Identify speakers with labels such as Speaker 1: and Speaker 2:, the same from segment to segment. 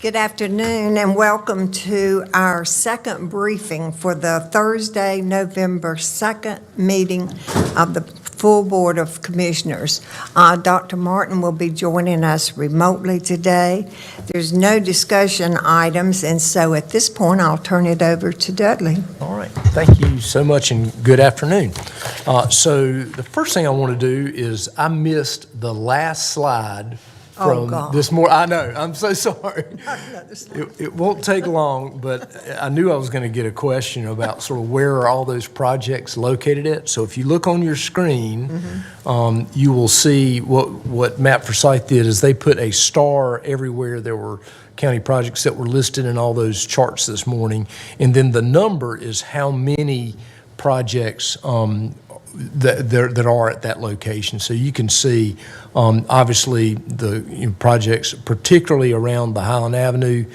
Speaker 1: Good afternoon and welcome to our second briefing for the Thursday, November 2nd meeting of the full Board of Commissioners. Dr. Martin will be joining us remotely today. There's no discussion items, and so at this point, I'll turn it over to Dudley.
Speaker 2: All right. Thank you so much and good afternoon. So the first thing I want to do is I missed the last slide from this morning. I know. I'm so sorry. It won't take long, but I knew I was going to get a question about sort of where are all those projects located at. So if you look on your screen, you will see what Map Forsyth did is they put a star everywhere there were county projects that were listed in all those charts this morning. And then the number is how many projects that are at that location. So you can see, obviously, the projects, particularly around the Highland Avenue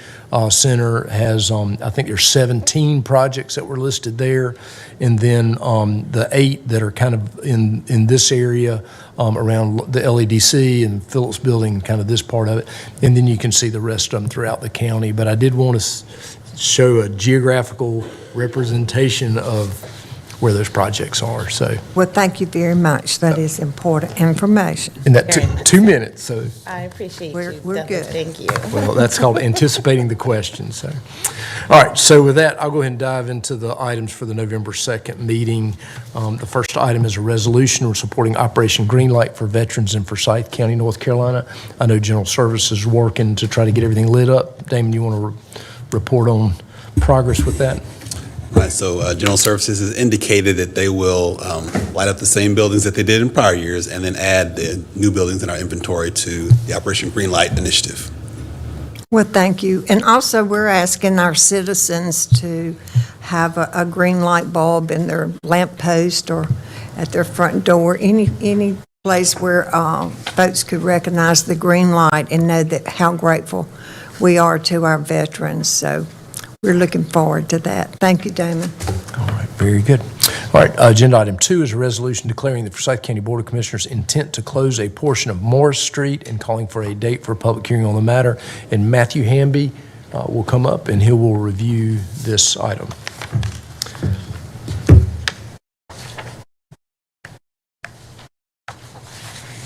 Speaker 2: Center, has, I think there's 17 projects that were listed there. And then the 8 that are kind of in this area around the LEDC and Phillips Building, kind of this part of it. And then you can see the rest of them throughout the county. But I did want to show a geographical representation of where those projects are. So,
Speaker 1: Well, thank you very much. That is important information.
Speaker 2: in that 2 minutes. So,
Speaker 3: I appreciate
Speaker 1: We're
Speaker 3: you.
Speaker 1: good.
Speaker 3: Thank you.
Speaker 2: well, that's called anticipating the question. So, all right. So with that, I'll go ahead and dive into the items for the November 2nd meeting. The first item is a resolution. We're supporting Operation Greenlight for veterans in Forsyth County, North Carolina. I know General Services is working to try to get everything lit up. Damon, you want to report on progress with that?
Speaker 4: Right, so General Services has indicated that they will light up the same buildings that they did in prior years and then add the new buildings in our inventory to the Operation Greenlight initiative.
Speaker 1: Well, thank you. And also, we're asking our citizens to have a green light bulb in their lamp post or at their front door, any place where folks could recognize the green light and know that how grateful we are to our veterans. So we're looking forward to that. Thank you, Damon.
Speaker 2: All right, very good. All right, agenda item 2 is a resolution declaring the Forsyth County Board of Commissioners' intent to close a portion of Morris Street and calling for a date for a public hearing on the matter. And Matthew Hamby will come up and he will review this item.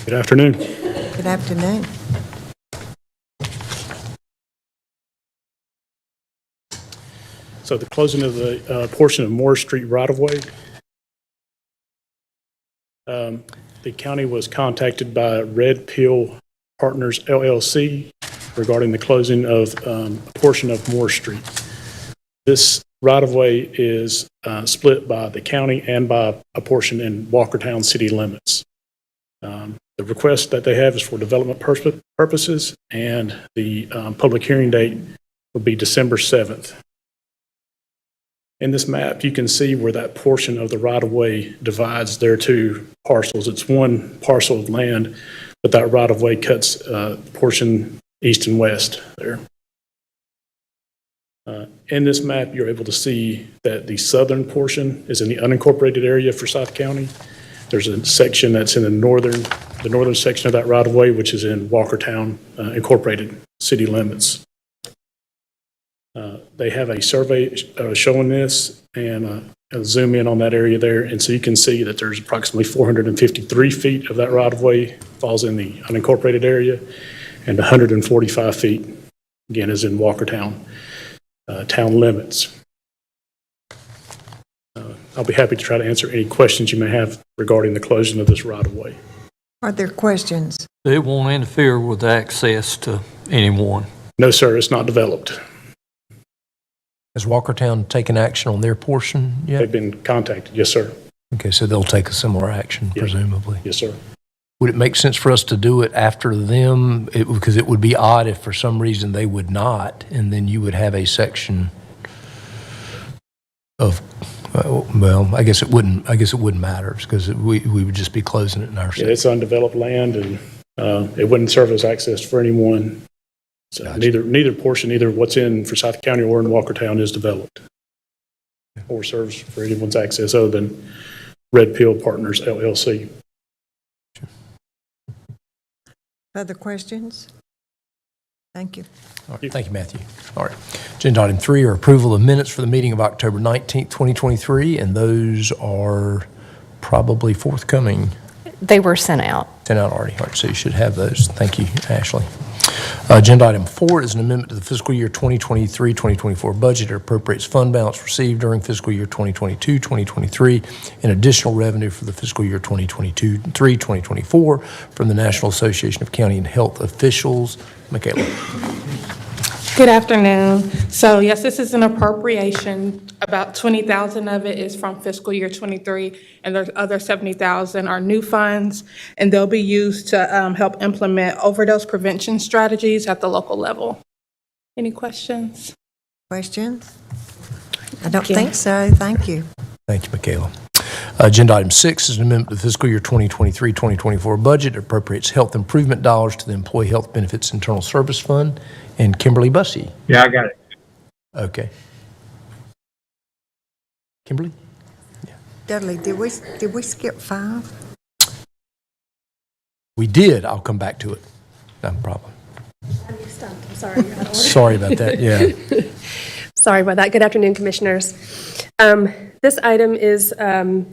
Speaker 5: Good afternoon.
Speaker 1: Good afternoon.
Speaker 5: So the closing of the portion of Moore Street right-of-way. The county was contacted by Red Pill Partners LLC regarding the closing of a portion of Moore Street. This right-of-way is split by the county and by a portion in Walkertown city limits. The request that they have is for development purposes, and the public hearing date will be December 7th. In this map, you can see where that portion of the right-of-way divides their two parcels. It's one parcel of land, but that right-of-way cuts the portion east and west there. In this map, you're able to see that the southern portion is in the unincorporated area for Forsyth County. There's a section that's in the northern section of that right-of-way, which is in Walkertown incorporated city limits. They have a survey showing this, and I'll zoom in on that area there, and so you can see that there's approximately 453 feet of that right-of-way falls in the unincorporated area, and 145 feet, again, is in Walkertown town limits. I'll be happy to try to answer any questions you may have regarding the closing of this right-of-way.
Speaker 1: Are there questions?
Speaker 6: It won't interfere with access to anyone.
Speaker 5: No, sir, it's not developed.
Speaker 2: Has Walkertown taken action on their portion yet?
Speaker 5: They've been contacted. Yes, sir.
Speaker 2: Okay, so they'll take a similar action,
Speaker 5: Yeah.
Speaker 2: presumably.
Speaker 5: Yes, sir.
Speaker 2: Would it make sense for us to do it after them? Because it would be odd if for some reason they would not, and then you would have a section of, well, I guess it wouldn't matter because we would just be closing it in our
Speaker 5: Yeah,
Speaker 2: section.
Speaker 5: it's undeveloped land, and it wouldn't serve as access for anyone. So
Speaker 2: Gotcha.
Speaker 5: neither portion, either what's in Forsyth County or in Walkertown, is developed or serves for anyone's access other than Red Pill Partners LLC.
Speaker 1: Other questions? Thank you.
Speaker 2: All right, thank you, Matthew. All right. Agenda item 3 are approval of minutes for the meeting of October 19th, 2023, and those are probably forthcoming.
Speaker 3: They were sent out.
Speaker 2: Sent out already. All right, so you should have those. Thank you, Ashley. Agenda item 4 is an amendment to the fiscal year 2023-2024 budget. It appropriates fund balance received during fiscal year 2022-2023 and additional revenue for the fiscal year 2022-2024 from the National Association of County and Health Officials. Michaela.
Speaker 7: Good afternoon. So yes, this is an appropriation. About 20,000 of it is from fiscal year 23, and the other 70,000 are new funds, and they'll be used to help implement overdose prevention strategies at the local level. Any questions?
Speaker 1: Questions? I don't
Speaker 7: you.
Speaker 1: think so. Thank you.
Speaker 2: Thank you, Michaela. Agenda item 6 is an amendment to the fiscal year 2023-2024 budget. It appropriates health improvement dollars to the Employee Health Benefits Internal Service Fund. And Kimberly Bussey.
Speaker 8: Yeah, I got it.
Speaker 2: Okay. Kimberly?
Speaker 1: Dudley, did we skip 5?
Speaker 2: We did. I'll come back to it. No problem.
Speaker 9: I'm sorry. You're out of order.
Speaker 2: Sorry about that. Yeah.
Speaker 9: Sorry about that. Good afternoon, Commissioners. This item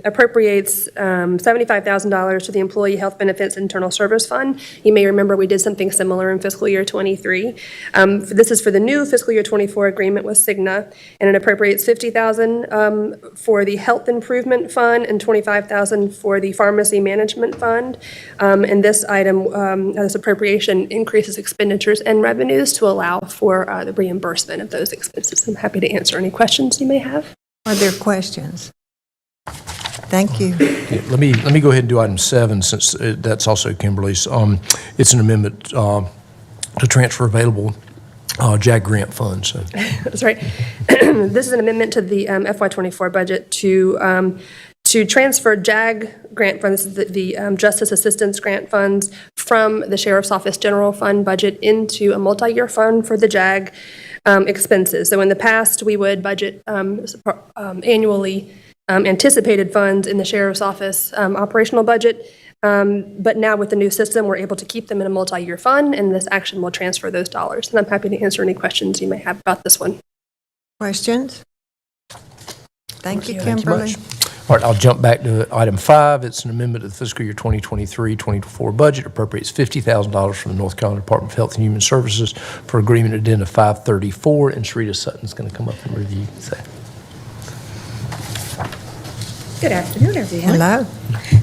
Speaker 9: appropriates $75,000 to the Employee Health Benefits Internal Service Fund. You may remember we did something similar in fiscal year 23. This is for the new fiscal year 24 agreement with Cigna, and it appropriates $50,000 for the Health Improvement Fund and $25,000 for the Pharmacy Management Fund. And this item, this appropriation increases expenditures and revenues to allow for the reimbursement of those expenses. I'm happy to answer any questions you may have.
Speaker 1: Are there questions? Thank you.
Speaker 2: Yeah, let me go ahead and do item 7 since that's also Kimberly's. It's an amendment to transfer available JAG grant funds. So.
Speaker 9: That's right. This is an amendment to the FY24 budget to transfer JAG grant funds, the Justice Assistance Grant funds, from the Sheriff's Office General Fund budget into a multi-year fund for the JAG expenses. So in the past, we would budget annually anticipated funds in the Sheriff's Office operational budget. But now with the new system, we're able to keep them in a multi-year fund, and this action will transfer those dollars. And I'm happy to answer any questions you may have about this one.
Speaker 1: Questions? Thank you,
Speaker 2: Thank you
Speaker 1: Kimberly.
Speaker 2: much. All right, I'll jump back to item 5. It's an amendment to the fiscal year 2023-2024 budget. Appropriates $50,000 from the North Carolina Department of Health and Human Services for agreement addenda 534. And Sharita Sutton's going to come up and review that.
Speaker 10: Good afternoon, everyone.
Speaker 1: Hello.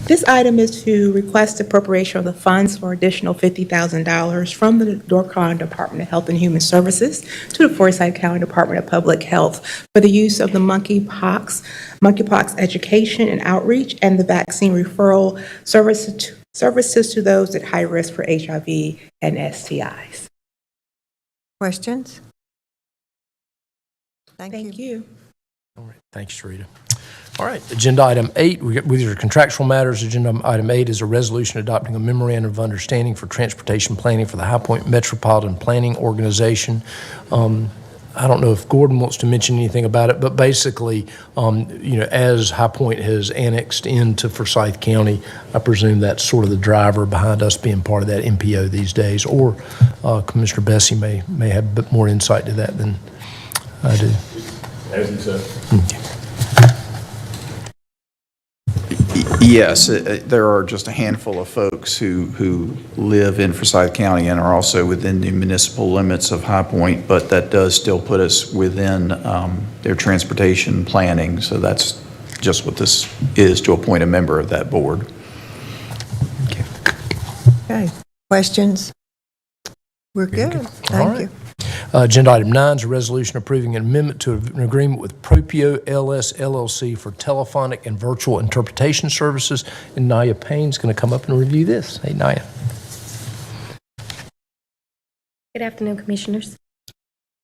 Speaker 10: This item is to request appropriation of the funds for additional $50,000 from the North Carolina Department of Health and Human Services to the Forsyth County Department of Public Health for the use of the monkeypox education and outreach and the vaccine referral services to those at high risk for HIV and STIs.
Speaker 1: Questions? Thank
Speaker 10: Thank you.
Speaker 2: All right, thanks, Sharita. All right, agenda item 8, with your contractual matters, agenda item 8 is a resolution adopting a memorandum of understanding for transportation planning for the High Point Metropolitan Planning Organization. I don't know if Gordon wants to mention anything about it, but basically, as High Point has annexed into Forsyth County, I presume that's sort of the driver behind us being part of that MPO these days, or Commissioner Bessie may have a bit more insight to that than I do.
Speaker 8: As you said.
Speaker 11: Yes, there are just a handful of folks who live in Forsyth County and are also within the municipal limits of High Point, but that does still put us within their transportation planning. So that's just what this is, to appoint a member of that board.
Speaker 1: Okay. Questions? We're good.
Speaker 2: All
Speaker 1: Thank
Speaker 2: right.
Speaker 1: you.
Speaker 2: Agenda item 9 is a resolution approving an amendment to an agreement with Propio LS LLC for telephonic and virtual interpretation services. And Naya Payne's going to come up and review this. Hey, Naya.
Speaker 12: Good afternoon, Commissioners.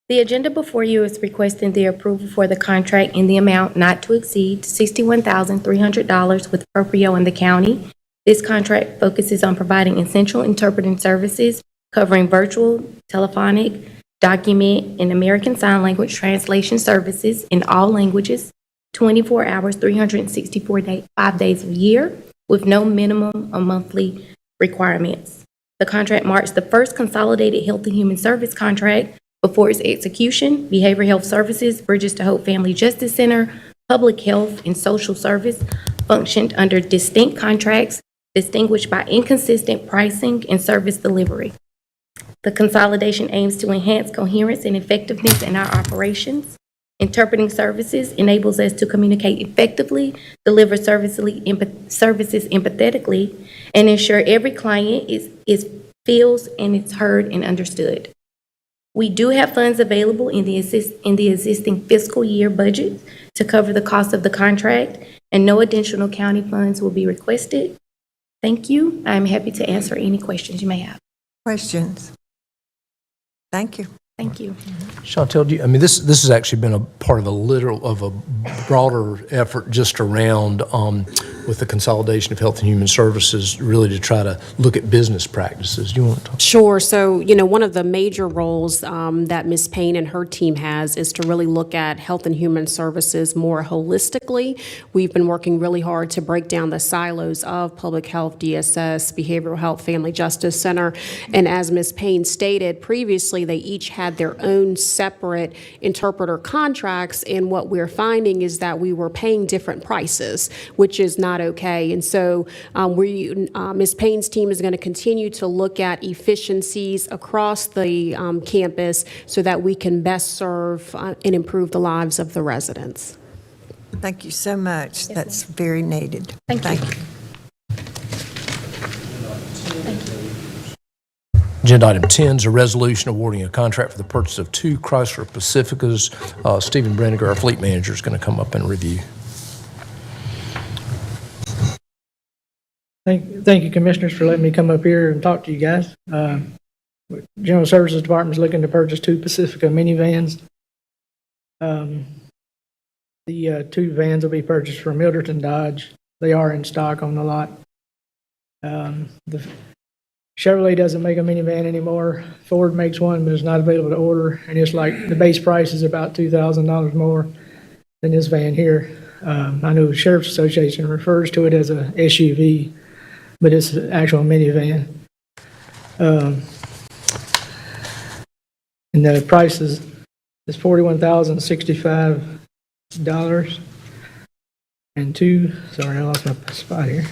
Speaker 12: The agenda before you is requesting the approval for the contract in the amount not to exceed $61,300 with Proprio and the county. This contract focuses on providing essential interpreting services covering virtual, telephonic, document, and American Sign Language translation services in all languages, 24 hours, 364 days, 5 days a year, with no minimum or monthly requirements. The contract marks the first consolidated Health and Human Service contract. Before its execution, Behavioral Health Services, Bridges to Hope Family Justice Center, Public Health, and Social Service functioned under distinct contracts distinguished by inconsistent pricing and service delivery. The consolidation aims to enhance coherence and effectiveness in our operations. Interpreting services enables us to communicate effectively, deliver services empathetically, and ensure every client feels and is heard and understood. We do have funds available in the existing fiscal year budget to cover the cost of the contract, and no additional county funds will be requested. Thank you. I'm happy to answer any questions you may have.
Speaker 1: Questions? Thank you.
Speaker 12: Thank you.
Speaker 2: Chantel, this has actually been a part of a broader effort just around with the consolidation of Health and Human Services, really to try to look at business practices. Do you want to talk?
Speaker 3: Sure. So, one of the major roles that Ms. Payne and her team has is to really look at Health and Human Services more holistically. We've been working really hard to break down the silos of Public Health, DSS, Behavioral Health, Family Justice Center. And as Ms. Payne stated previously, they each had their own separate interpreter contracts. And what we're finding is that we were paying different prices, which is not okay. And so Ms. Payne's team is going to continue to look at efficiencies across the campus so that we can best serve and improve the lives of the residents.
Speaker 1: Thank you so much. That's very needed.
Speaker 12: Thank you.
Speaker 2: Agenda item 10 is a resolution awarding a contract for the purchase of 2 Chrysler Pacificas. Stephen Brenniger, our fleet manager, is going to come up and review.
Speaker 8: Thank you, Commissioners, for letting me come up here and talk to you guys. General Services Department is looking to purchase 2 Pacifica minivans. The 2 vans will be purchased from Milderton Dodge. They are in stock on the lot. The Chevrolet doesn't make a minivan anymore. Ford makes one, but it's not available to order, and it's like the base price is about $2,000 more than this van here. I know the Sheriff's Association refers to it as a SUV, but it's an actual minivan. And the price is $41,065. And 2, sorry, I lost my spot here.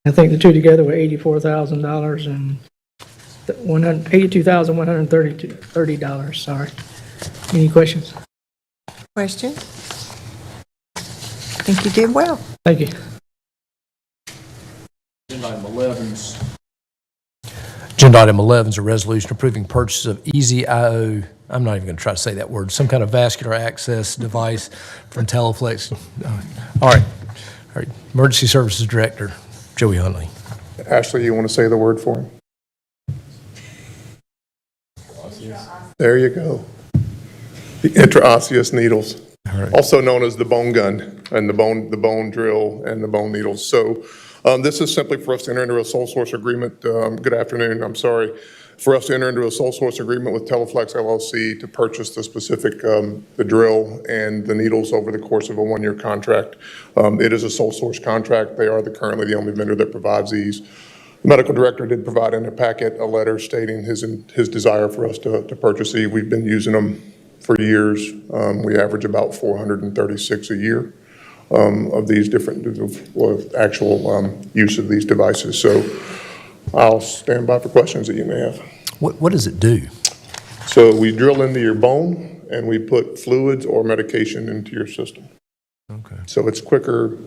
Speaker 8: I think the 2 together were $84,000 and $82,130. Sorry. Any questions?
Speaker 1: Questions? I think you did well.
Speaker 8: Thank you.
Speaker 2: Agenda item 11 is a resolution approving purchase of EasyIO, I'm not even going to try to say that word, some kind of vascular access device from Teleflex. All right. Emergency Services Director, Joey Huntley.
Speaker 13: Ashley, you want to say the word for him? There you go. The intraosseous needles, also known as the bone gun and the bone drill and the bone needles. So this is simply for us to enter into a sole source agreement. Good afternoon, I'm sorry. For us to enter into a sole source agreement with Teleflex LLC to purchase the specific, the drill and the needles over the course of a 1-year contract. It is a sole source contract. They are currently the only vendor that provides these. The medical director did provide in a packet a letter stating his desire for us to purchase these. We've been using them for years. We average about 436 a year of these different actual use of these devices. So I'll stand by for questions that you may have.
Speaker 2: What does it do?
Speaker 13: So we drill into your bone and we put fluids or medication into your system.
Speaker 2: Okay.
Speaker 13: So it's quicker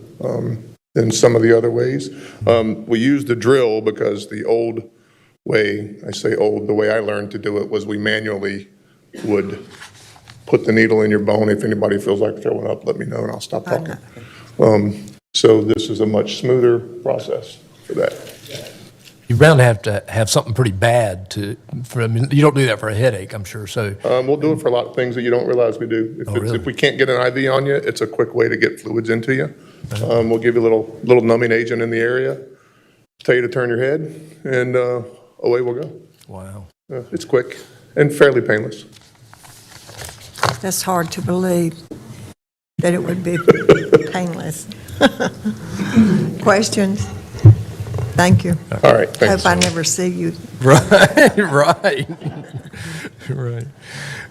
Speaker 13: than some of the other ways. We use the drill because the old way, I say old, the way I learned to do it was we manually would put the needle in your bone. If anybody feels like throwing up, let me know and I'll stop talking. So this is a much smoother process for that.
Speaker 2: You're bound to have something pretty bad you don't do that for a headache, I'm sure. So
Speaker 13: we'll do it for a lot of things that you don't realize we do. If we can't get an IV on you, it's a quick way to get fluids into you. We'll give you a little numbing agent in the area, tell you to turn your head, and away we'll go.
Speaker 2: Wow.
Speaker 13: It's quick and fairly painless.
Speaker 1: That's hard to believe that it would be painless. questions? Thank you.
Speaker 13: All right, thanks.
Speaker 1: Hope I never see you.
Speaker 2: Right, right, right.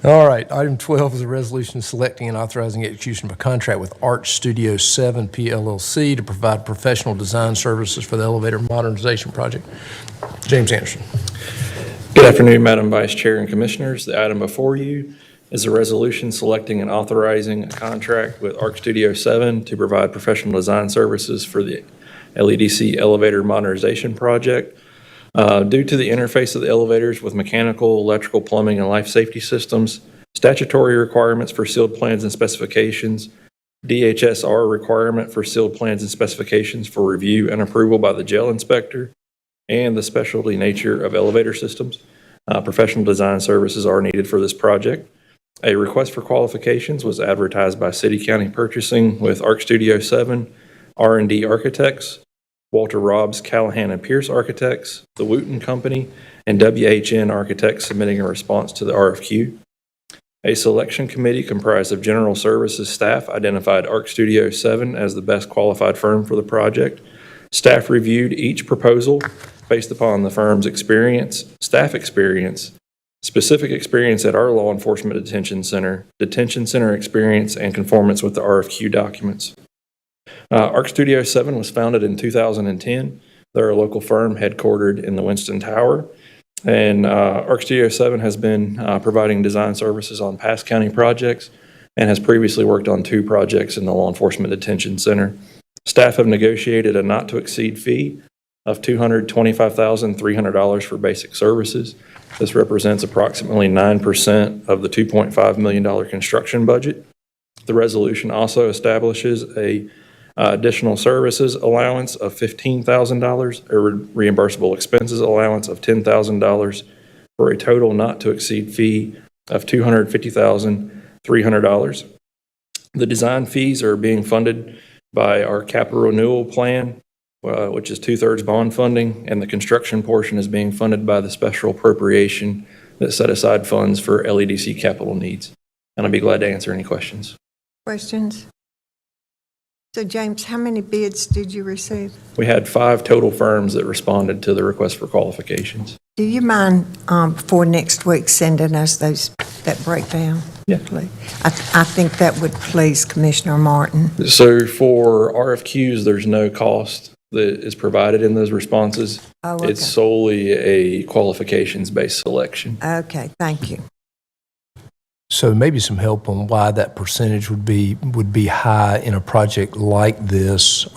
Speaker 2: All right, item 12 is a resolution selecting and authorizing execution of a contract with Arch Studio 7 PLLC to provide professional design services for the elevator modernization project. James Anderson.
Speaker 14: Good afternoon, Madam Vice Chair and Commissioners. The item before you is a resolution selecting and authorizing a contract with Arc Studio 7 to provide professional design services for the LEDC elevator modernization project. Due to the interface of the elevators with mechanical, electrical, plumbing, and life safety systems, statutory requirements for sealed plans and specifications, DHSR requirement for sealed plans and specifications for review and approval by the jail inspector, and the specialty nature of elevator systems, professional design services are needed for this project. A request for qualifications was advertised by City County Purchasing with Arc Studio 7, R&D Architects, Walter Robbs, Callahan and Pierce Architects, The Wooten Company, and WHN Architects submitting a response to the RFQ. A selection committee comprised of general services staff identified Arc Studio 7 as the best qualified firm for the project. Staff reviewed each proposal based upon the firm's experience, staff experience, specific experience at our law enforcement detention center experience, and conformance with the RFQ documents. Arc Studio 7 was founded in 2010. They're a local firm headquartered in the Winston Tower. And Arc Studio 7 has been providing design services on past county projects and has previously worked on 2 projects in the law enforcement detention center. Staff have negotiated a not-to-exceed fee of $225,300 for basic services. This represents approximately 9% of the $2.5 million construction budget. The resolution also establishes a additional services allowance of $15,000, a reimbursable expenses allowance of $10,000 for a total not-to-exceed fee of $250,300. The design fees are being funded by our capital renewal plan, which is 2/3 bond funding, and the construction portion is being funded by the special appropriation that set aside funds for LEDC capital needs. And I'll be glad to answer any questions.
Speaker 1: Questions? So James, how many bids did you receive?
Speaker 14: We had 5 total firms that responded to the request for qualifications.
Speaker 1: Do you mind before next week sending us that breakdown?
Speaker 14: Yeah.
Speaker 1: Please? I think that would please Commissioner Martin.
Speaker 14: So for RFQs, there's no cost that is provided in those responses.
Speaker 1: Oh, okay.
Speaker 14: It's solely a qualifications-based selection.
Speaker 1: Okay, thank you.
Speaker 2: So maybe some help on why that percentage would be high in a project like this.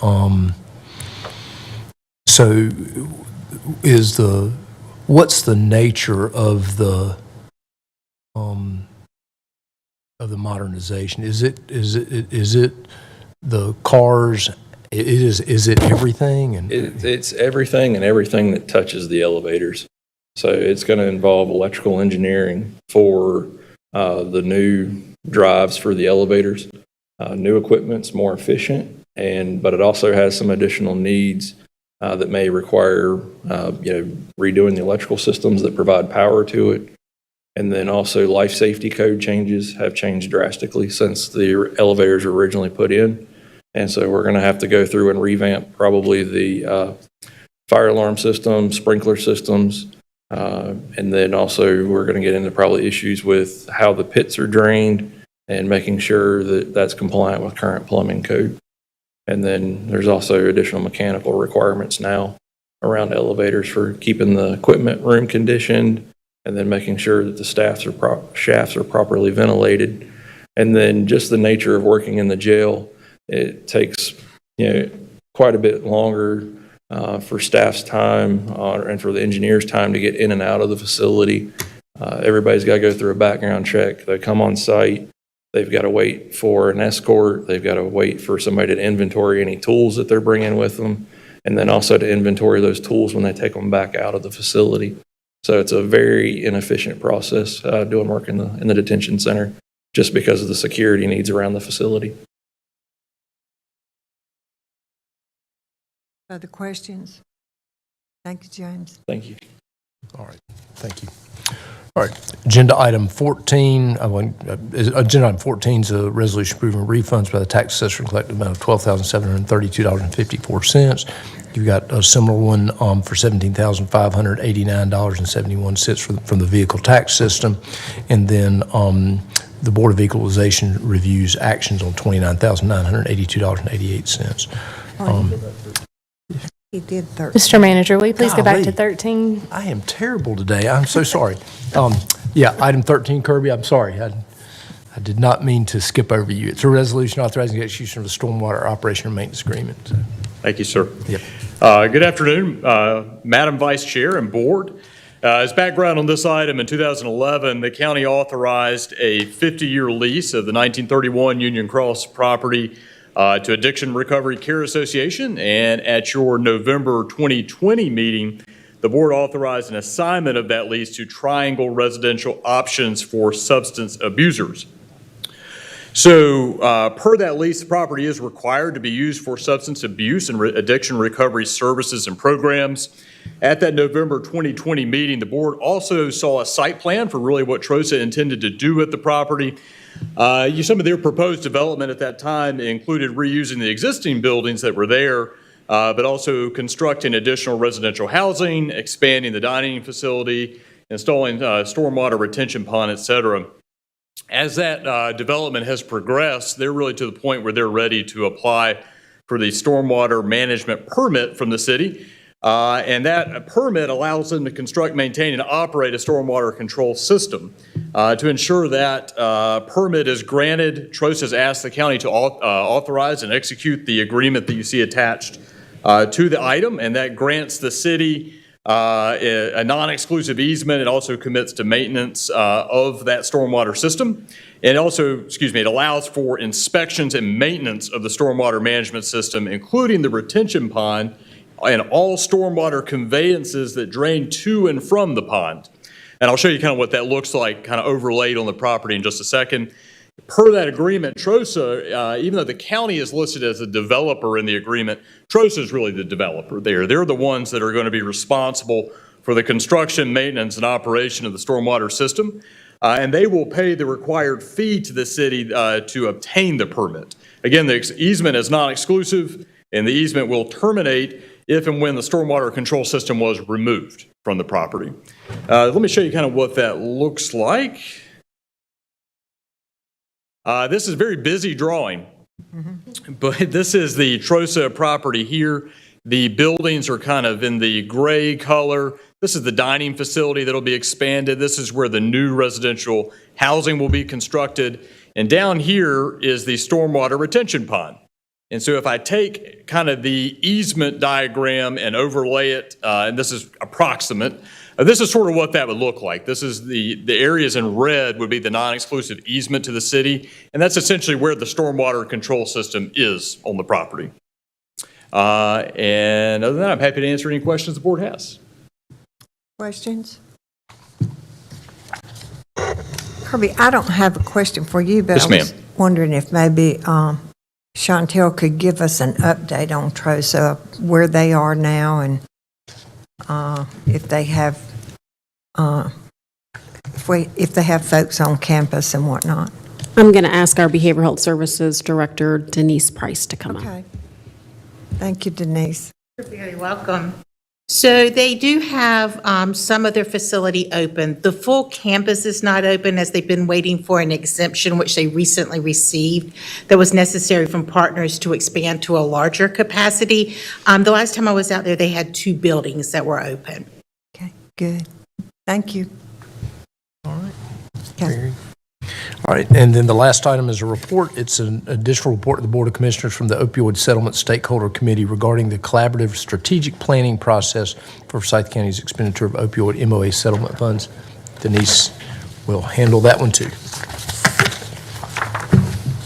Speaker 2: So what's the nature of the modernization? Is it the cars? Is it everything? And
Speaker 14: It's everything and everything that touches the elevators. So it's going to involve electrical engineering for the new drives for the elevators. New equipment's more efficient, but it also has some additional needs that may require redoing the electrical systems that provide power to it. And then also life safety code changes have changed drastically since the elevators were originally put in. And so we're going to have to go through and revamp probably the fire alarm system, sprinkler systems, and then also we're going to get into probably issues with how the pits are drained and making sure that that's compliant with current plumbing code. And then there's also additional mechanical requirements now around elevators for keeping the equipment room conditioned, and then making sure that the shafts are properly ventilated. And then just the nature of working in the jail, it takes quite a bit longer for staff's time and for the engineer's time to get in and out of the facility. Everybody's got to go through a background check. They come on site. They've got to wait for an escort. They've got to wait for somebody to inventory any tools that they're bringing with them, and then also to inventory those tools when they take them back out of the facility. So it's a very inefficient process doing work in the detention center just because of the security needs around the facility.
Speaker 1: Other questions? Thank you, James.
Speaker 14: Thank you.
Speaker 2: all right, thank you. All right, agenda item 14, agenda item 14 is a resolution approving refunds by the tax assessor and collective amount of $12,732.54. You've got a similar one for $17,589.71 from the vehicle tax system. And then the Board of Equalization reviews actions on $29,982.88.
Speaker 1: He did 13.
Speaker 15: Mr. Manager, will you please go back to
Speaker 2: Golly.
Speaker 15: 13?
Speaker 2: I am terrible today. I'm so sorry. Yeah, item 13, Kirby, I'm sorry. I did not mean to skip over you. It's a resolution authorizing the execution of a stormwater operation and maintenance agreement. So,
Speaker 16: Thank you, sir.
Speaker 2: Yep.
Speaker 16: Good afternoon, Madam Vice Chair and Board. As background on this item, in 2011, the county authorized a 50-year lease of the 1931 Union Cross property to Addiction Recovery Care Association, and at your November 2020 meeting, the board authorized an assignment of that lease to Triangle Residential Options for Substance Abusers. So per that lease, the property is required to be used for substance abuse and addiction recovery services and programs. At that November 2020 meeting, the board also saw a site plan for really what TROSA intended to do with the property. Some of their proposed development at that time included reusing the existing buildings that were there, but also constructing additional residential housing, expanding the dining facility, installing stormwater retention pond, et cetera. As that development has progressed, they're really to the point where they're ready to apply for the stormwater management permit from the city. And that permit allows them to construct, maintain, and operate a stormwater control system. To ensure that permit is granted, TROSA has asked the county to authorize and execute the agreement that you see attached to the item, and that grants the city a non-exclusive easement. It also commits to maintenance of that stormwater system. And also, it allows for inspections and maintenance of the stormwater management system, including the retention pond and all stormwater conveyances that drain to and from the pond. And I'll show you kind of what that looks like kind of overlaid on the property in just a second. Per that agreement, TROSA, even though the county is listed as a developer in the agreement, TROSA is really the developer there. They're the ones that are going to be responsible for the construction, maintenance, and operation of the stormwater system. And they will pay the required fee to the city to obtain the permit. Again, the easement is non-exclusive, and the easement will terminate if and when the stormwater control system was removed from the property. Let me show you kind of what that looks like. This is a very busy drawing, but this is the TROSA property here. The buildings are kind of in the gray color. This is the dining facility that'll be expanded. This is where the new residential housing will be constructed. And down here is the stormwater retention pond. And so if I take kind of the easement diagram and overlay it, and this is approximate, this is sort of what that would look like. This is the areas in red would be the non-exclusive easement to the city, and that's essentially where the stormwater control system is on the property. And other than that, I'm happy to answer any questions the board has.
Speaker 1: Questions? Kirby, I don't have a question for you, but
Speaker 16: Yes,
Speaker 1: I was
Speaker 16: ma'am.
Speaker 1: wondering if maybe Chantel could give us an update on TROSA, where they are now, and if they have if they have folks on campus and whatnot.
Speaker 3: I'm going to ask our Behavioral Health Services Director, Denise Price, to come up.
Speaker 1: Okay. Thank you, Denise.
Speaker 17: You're very welcome. So they do have some of their facility open. The full campus is not open, as they've been waiting for an exemption, which they recently received, that was necessary from partners to expand to a larger capacity. The last time I was out there, they had 2 buildings that were open.
Speaker 1: Okay, good. Thank you.
Speaker 2: All right.
Speaker 1: Okay.
Speaker 2: All right, and then the last item is a report. It's an additional report to the Board of Commissioners from the Opioid Settlement Stakeholder Committee regarding the collaborative strategic planning process for Forsyth County's expenditure of opioid MOA settlement funds. Denise will handle that one too.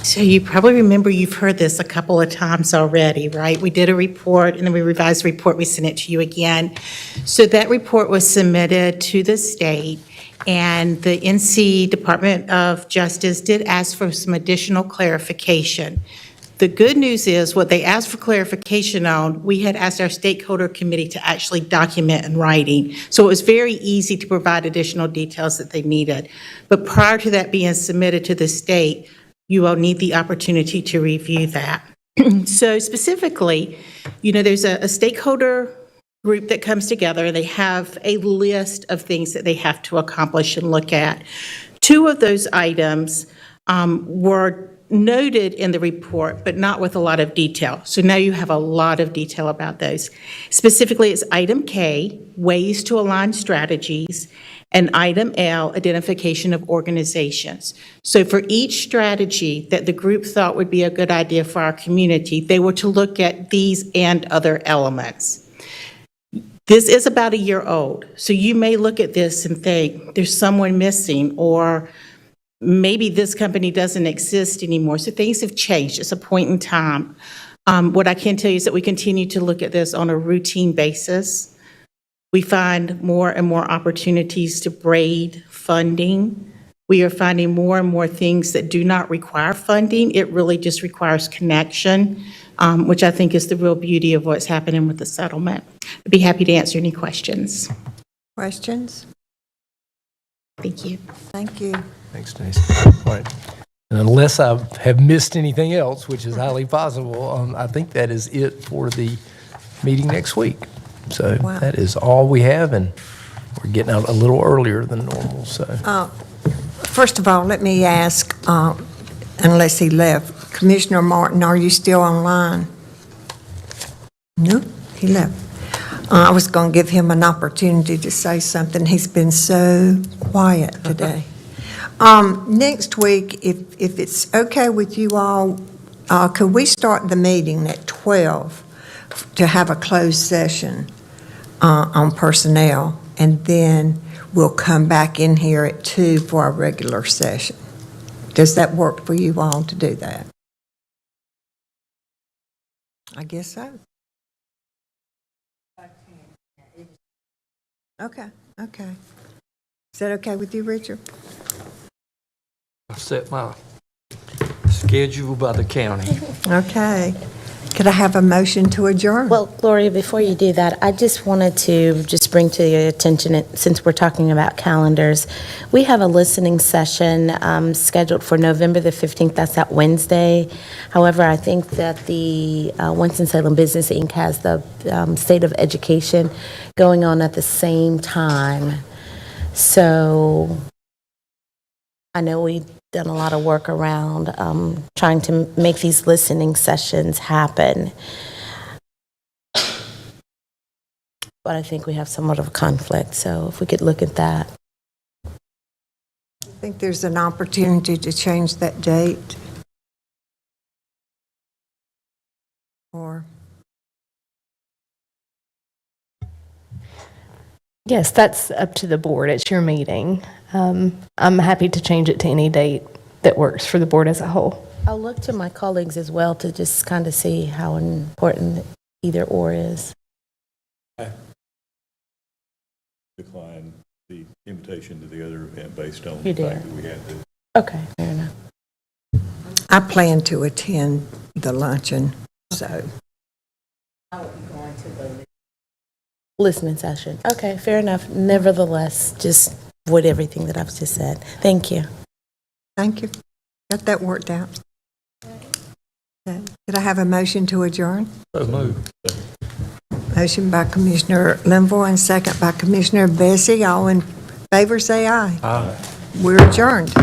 Speaker 17: So you probably remember, you've heard this a couple of times already, right? We did a report, and then we revised the report, we sent it to you again. So that report was submitted to the state, and the NC Department of Justice did ask for some additional clarification. The good news is, what they asked for clarification on, we had asked our stakeholder committee to actually document in writing. So it was very easy to provide additional details that they needed. But prior to that being submitted to the state, you will need the opportunity to review that. So specifically, there's a stakeholder group that comes together. They have a list of things that they have to accomplish and look at. 2 of those items were noted in the report, but not with a lot of detail. So now you have a lot of detail about those. Specifically, it's item K, ways to align strategies, and item L, identification of organizations. So for each strategy that the group thought would be a good idea for our community, they were to look at these and other elements. This is about a year old, so you may look at this and think, there's someone missing, or maybe this company doesn't exist anymore. So things have changed. It's a point in time. What I can tell you is that we continue to look at this on a routine basis. We find more and more opportunities to braid funding. We are finding more and more things that do not require funding. It really just requires connection, which I think is the real beauty of what's happening with the settlement. I'd be happy to answer any questions.
Speaker 1: Questions?
Speaker 17: Thank you.
Speaker 1: Thank you.
Speaker 2: Thanks, Stacy. All right. And unless I have missed anything else, which is highly possible, I think that is it for the meeting next week. So that is all we have, and we're getting out a little earlier than normal, so.
Speaker 1: First of all, let me ask, unless he left, Commissioner Martin, are you still online? No, he left. I was going to give him an opportunity to say something. He's been so quiet today. Next week, if it's okay with you all, could we start the meeting at 12 to have a closed session on personnel, and then we'll come back in here at 2 for our regular session? Does that work for you all to do that? I guess so. Okay. Is that okay with you, Richard?
Speaker 6: I set my schedule by the county.
Speaker 1: Okay. Could I have a motion to adjourn?
Speaker 12: Well, Gloria, before you do that, I just wanted to just bring to your attention, since we're talking about calendars, we have a listening session scheduled for November the 15th. That's that Wednesday. However, I think that the Winston-Salem Business Inc. has the State of Education going on at the same time. So I know we've done a lot of work around trying to make these listening sessions happen. But I think we have somewhat of a conflict, so if we could look at that.
Speaker 1: I think there's an opportunity to change that date. Or
Speaker 15: Yes, that's up to the board. It's your meeting. I'm happy to change it to any date that works for the board as a whole.
Speaker 12: I'll look to my colleagues as well to just kind of see how important either or is.
Speaker 18: Decline the invitation to the other event based on
Speaker 12: You
Speaker 18: the
Speaker 12: did.
Speaker 18: fact that we had to.
Speaker 12: Okay, fair enough.
Speaker 1: I plan to attend the luncheon, so.
Speaker 12: Listening session. Okay, fair enough. Nevertheless, just avoid everything that I've just said. Thank you.
Speaker 1: Thank you. Got that worked out. Okay. Could I have a motion to adjourn?
Speaker 6: So moved.
Speaker 1: Motion by Commissioner Linville and second by Commissioner Bessie. All in favor, say aye.
Speaker 6: Aye.
Speaker 1: We're adjourned.